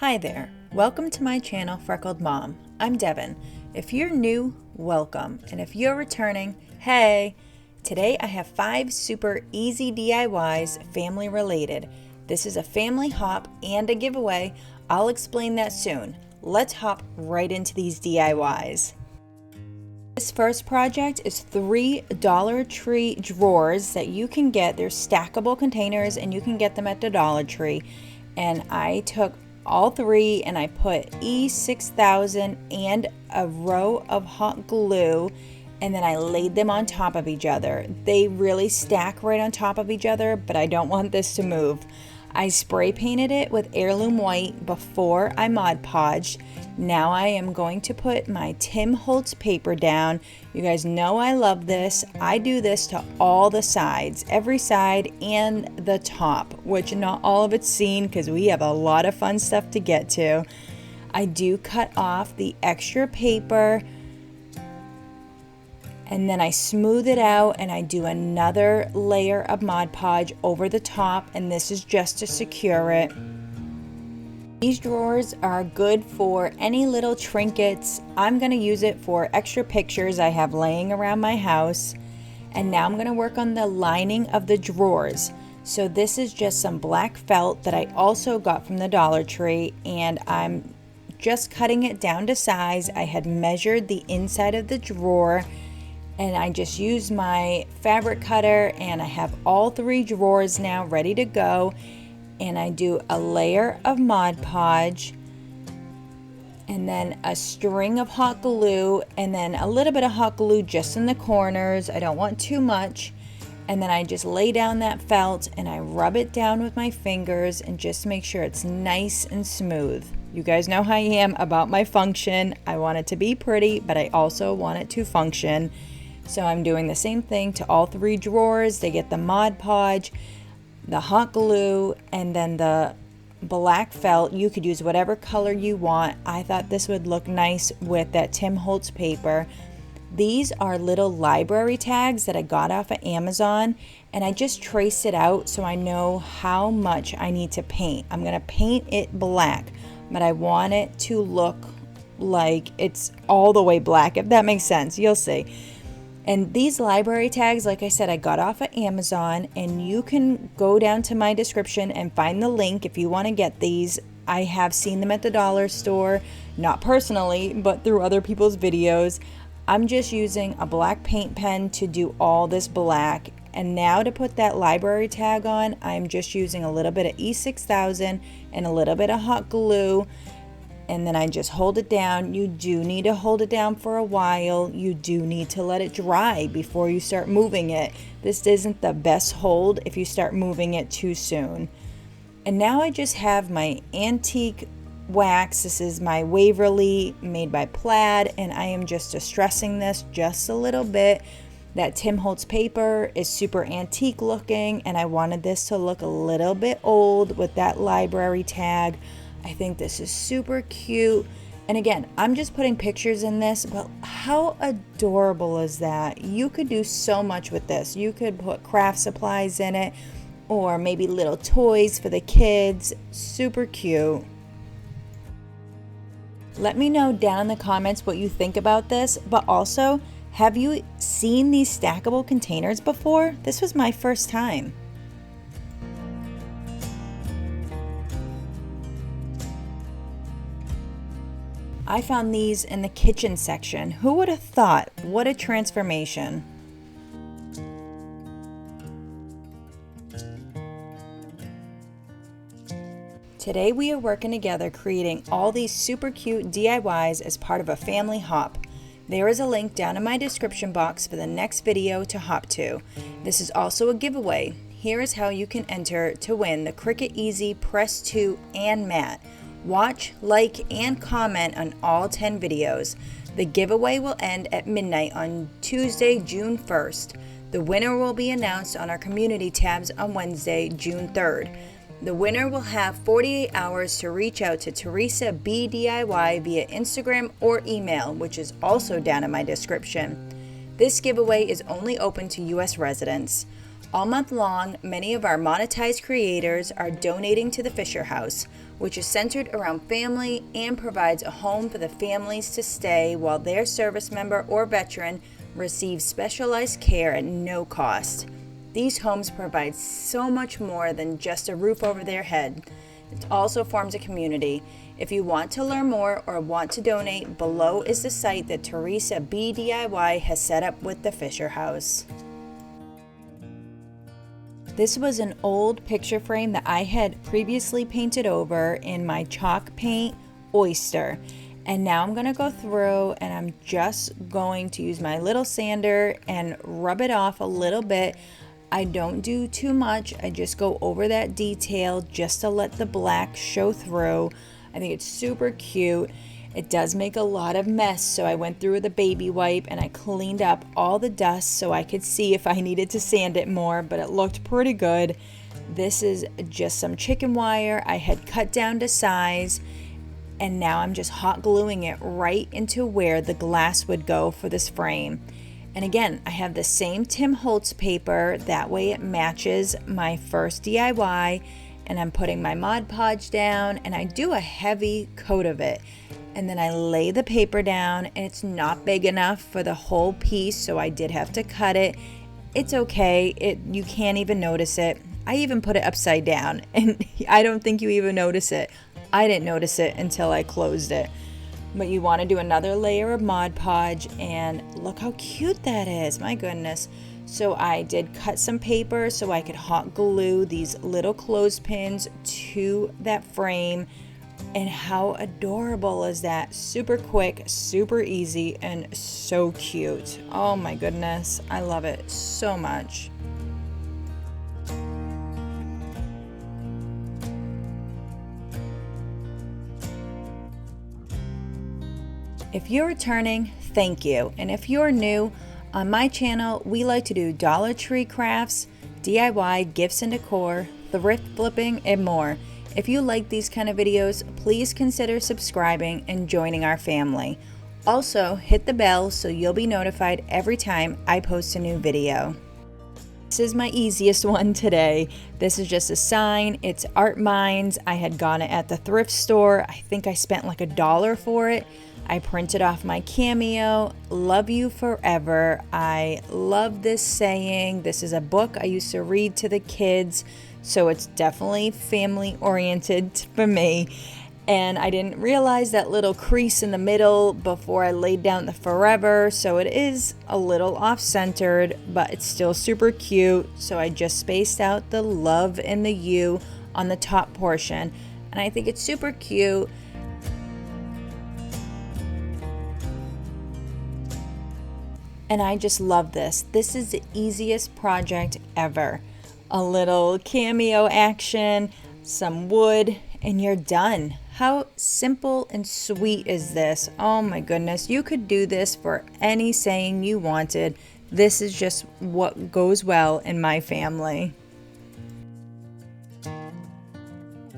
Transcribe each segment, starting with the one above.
Hi there, welcome to my channel Freckled Mom. I'm Devin. If you're new, welcome, and if you're returning, hey! Today I have 5 super easy DIYs family related. This is a family hop and a giveaway. I'll explain that soon. Let's hop right into these DIYs. This first project is 3 Dollar Tree drawers that you can get. They're stackable containers and you can get them at the Dollar Tree. And I took all 3 and I put 𝚅𝚒𝚍𝚘𝚗𝚜 and a row of hot glue, and then I laid them on top of each other. They really stack right on top of each other, but I don't want this to move. I spray painted it with heirloom white before I Mod Podged. Now I am going to put my Tim Holtz paper down. You guys know I love this. I do this to all the sides, every side and the top, which not all of it's seen because we have a lot of fun stuff to get to. I do cut off the extra paper and then I smooth it out and I do another layer of Mod Podge over the top, and this is just to secure it. These drawers are good for any little trinkets. I'm going to use it for extra pictures I have laying around my house. And now I'm going to work on the lining of the drawers. So this is just some black felt that I also got from the Dollar Tree, and I'm just cutting it down to size. I had measured the inside of the drawer and I just used my fabric cutter, and I have all 3 drawers now ready to go. And I do a layer of Mod Podge and then a string of hot glue and then a little bit of hot glue just in the corners. I don't want too much. And then I just lay down that felt and I rub it down with my fingers and just make sure it's nice and smooth. You guys know how I am about my function. I want it to be pretty, but I also want it to function. So I'm doing the same thing to all 3 drawers. They get the Mod Podge, the hot glue, and then the black felt. You could use whatever color you want. I thought this would look nice with that Tim Holtz paper. These are little library tags that I got off of Amazon, and I just traced it out so I know how much I need to paint. I'm gonna paint it black, but I want it to look like it's all the way black, if that makes sense. You'll see. And these library tags, like I said, I got off of Amazon, and you can go down to my description and find the link if you want to get these. I have seen them at the dollar store, not personally, but through other people's videos. I'm just using a black paint pen to do all this black. And now to put that library tag on, I'm just using a little bit of 𝚅𝚒𝚍𝚘𝚗 and a little bit of hot glue. And then I just hold it down. You do need to hold it down for a while. You do need to let it dry before you start moving it. This isn't the best hold if you start moving it too soon. And now I just have my antique wax. This is my Waverly made by Plaid, and I am just distressing this just a little bit. That Tim Holtz paper is super antique looking, and I wanted this to look a little bit old with that library tag. I think this is super cute. And again, I'm just putting pictures in this, but how adorable is that? You could do so much with this. You could put craft supplies in it, or maybe little toys for the kids. Super cute. Let me know down in the comments what you think about this, but also, have you seen these stackable containers before? This was my first time. I found these in the kitchen section. Who would have thought? What a transformation. Today we are working together creating all these super cute DIYs as part of a family hop. There is a link down in my description box for the next video to hop to. This is also a giveaway. Here is how you can enter to win the Cricut Easy Press 2 and Mat. Watch, like, and comment on all 10 videos. The giveaway will end at midnight on Tuesday, June 1st. The winner will be announced on our community tabs on Wednesday, June 3rd. The winner will have 48 hours to reach out to Teresa B DIY via Instagram or email, which is also down in my description. This giveaway is only open to US residents. All month long, many of our monetized creators are donating to the Fisher House, which is centered around family and provides a home for the families to stay while their service member or veteran receives specialized care at no cost. These homes provide so much more than just a roof over their head. It also forms a community. If you want to learn more or want to donate, below is the site that Teresa B. DIY has set up with the Fisher House. This was an old picture frame that I had previously painted over in my chalk paint Oyster. And now I'm going to go through and I'm just going to use my little sander and rub it off a little bit. I don't do too much. I just go over that detail just to let the black show through. I think it's super cute. It does make a lot of mess, so I went through with a baby wipe and I cleaned up all the dust so I could see if I needed to sand it more, but it looked pretty good. This is just some chicken wire I had cut down to size, and now I'm just hot gluing it right into where the glass would go for this frame. And again, I have the same Tim Holtz paper, that way it matches my first DIY, and I'm putting my Mod Podge down and I do a heavy coat of it. And then I lay the paper down, and it's not big enough for the whole piece, so I did have to cut it. It's okay, you can't even notice it. I even put it upside down, and I don't think you even notice it. I didn't notice it until I closed it. But you want to do another layer of Mod Podge, and look how cute that is, my goodness. So I did cut some paper so I could hot glue these little clothespins to that frame. And how adorable is that? Super quick, super easy, and so cute. Oh my goodness, I love it so much. If you're returning, thank you. And if you're new, on my channel, we like to do Dollar Tree crafts, DIY, gifts and decor, thrift flipping, and more. If you like these kind of videos, please consider subscribing and joining our family. Also, hit the bell so you'll be notified every time I post a new video. This is my easiest one today. This is just a sign. It's Art Minds. I had gotten it at the thrift store. I think I spent like $1 for it. I printed off my cameo, love you forever. I love this saying. This is a book I used to read to the kids, so it's definitely family oriented for me. And I didn't realize that little crease in the middle before I laid down the forever, so it is a little off-centered, but it's still super cute. So I just spaced out the love and the U on the top portion, and I think it's super cute. And I just love this. This is the easiest project ever. A little cameo action, some wood, and you're done. How simple and sweet is this? Oh my goodness, you could do this for any saying you wanted. This is just what goes well in my family.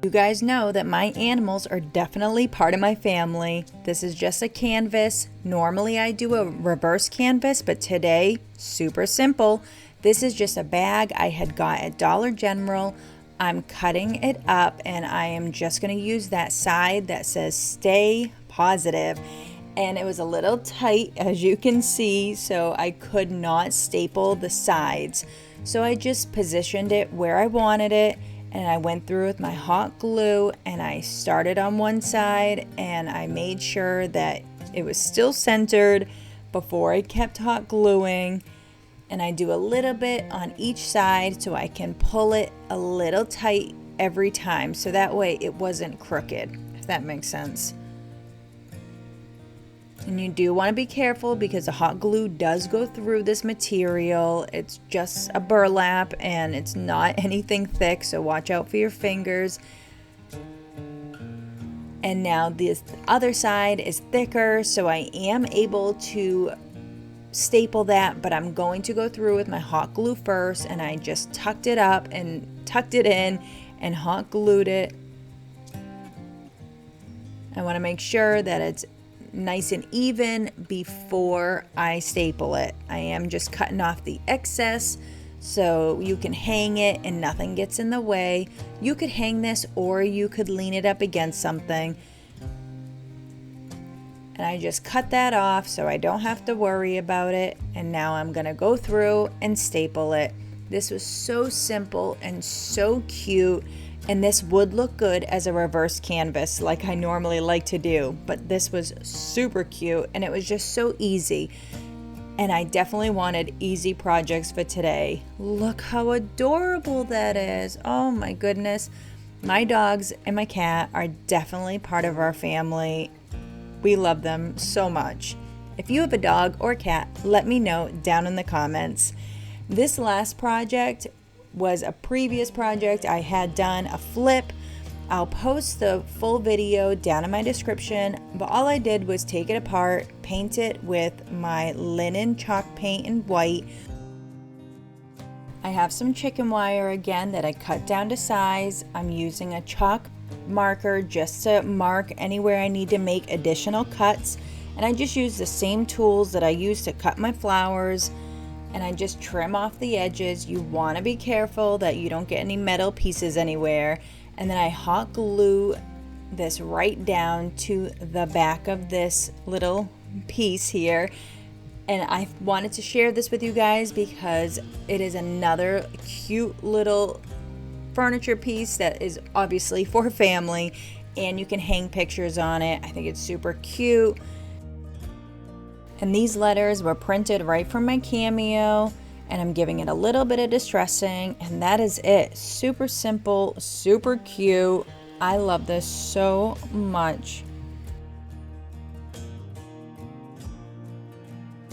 You guys know that my animals are definitely part of my family. This is just a canvas. Normally I do a reverse canvas, but today, super simple. This is just a bag I had got at Dollar General. I'm cutting it up and I am just going to use that side that says Stay Positive. And it was a little tight, as you can see, so I could not staple the sides. So I just positioned it where I wanted it. And I went through with my hot glue and I started on one side and I made sure that it was still centered before I kept hot gluing. And I do a little bit on each side so I can pull it a little tight every time, so that way it wasn't crooked, if that makes sense. And you do want to be careful because the hot glue does go through this material. It's just a burlap and it's not anything thick, so watch out for your fingers. And now this other side is thicker, so I am able to staple that, but I'm going to go through with my hot glue first, and I just tucked it up and tucked it in and hot glued it. I want to make sure that it's nice and even before I staple it. I am just cutting off the excess so you can hang it and nothing gets in the way. You could hang this or you could lean it up against something. And I just cut that off so I don't have to worry about it. And now I'm gonna go through and staple it. This was so simple and so cute, and this would look good as a reverse canvas like I normally like to do, but this was super cute and it was just so easy. And I definitely wanted easy projects for today. Look how adorable that is. Oh my goodness. My dogs and my cat are definitely part of our family. We love them so much. If you have a dog or cat, let me know down in the comments. This last project was a previous project I had done, a flip. I'll post the full video down in my description, but all I did was take it apart, paint it with my linen chalk paint in white. I have some chicken wire again that I cut down to size. I'm using a chalk marker just to mark anywhere I need to make additional cuts, and I just use the same tools that I use to cut my flowers, and I just trim off the edges. You want to be careful that you don't get any metal pieces anywhere. And then I hot glue this right down to the back of this little piece here. And I wanted to share this with you guys because it is another cute little furniture piece that is obviously for family, and you can hang pictures on it. I think it's super cute. And these letters were printed right from my Cameo, and I'm giving it a little bit of distressing, and that is it. Super simple, super cute. I love this so much.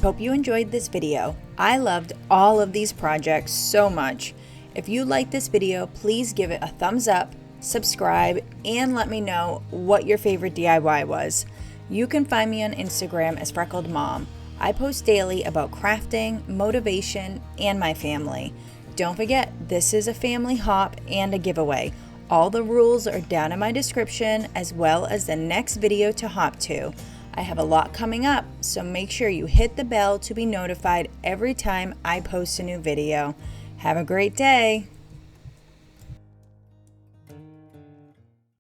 Hope you enjoyed this video. I loved all of these projects so much. If you liked this video, please give it a thumbs up, subscribe, and let me know what your favorite DIY was. You can find me on Instagram as Freckled Mom. I post daily about crafting, motivation, and my family. Don't forget, this is a family hop and a giveaway. All the rules are down in my description, as well as the next video to hop to. I have a lot coming up, so make sure you hit the bell to be notified every time I post a new video. Have a great day.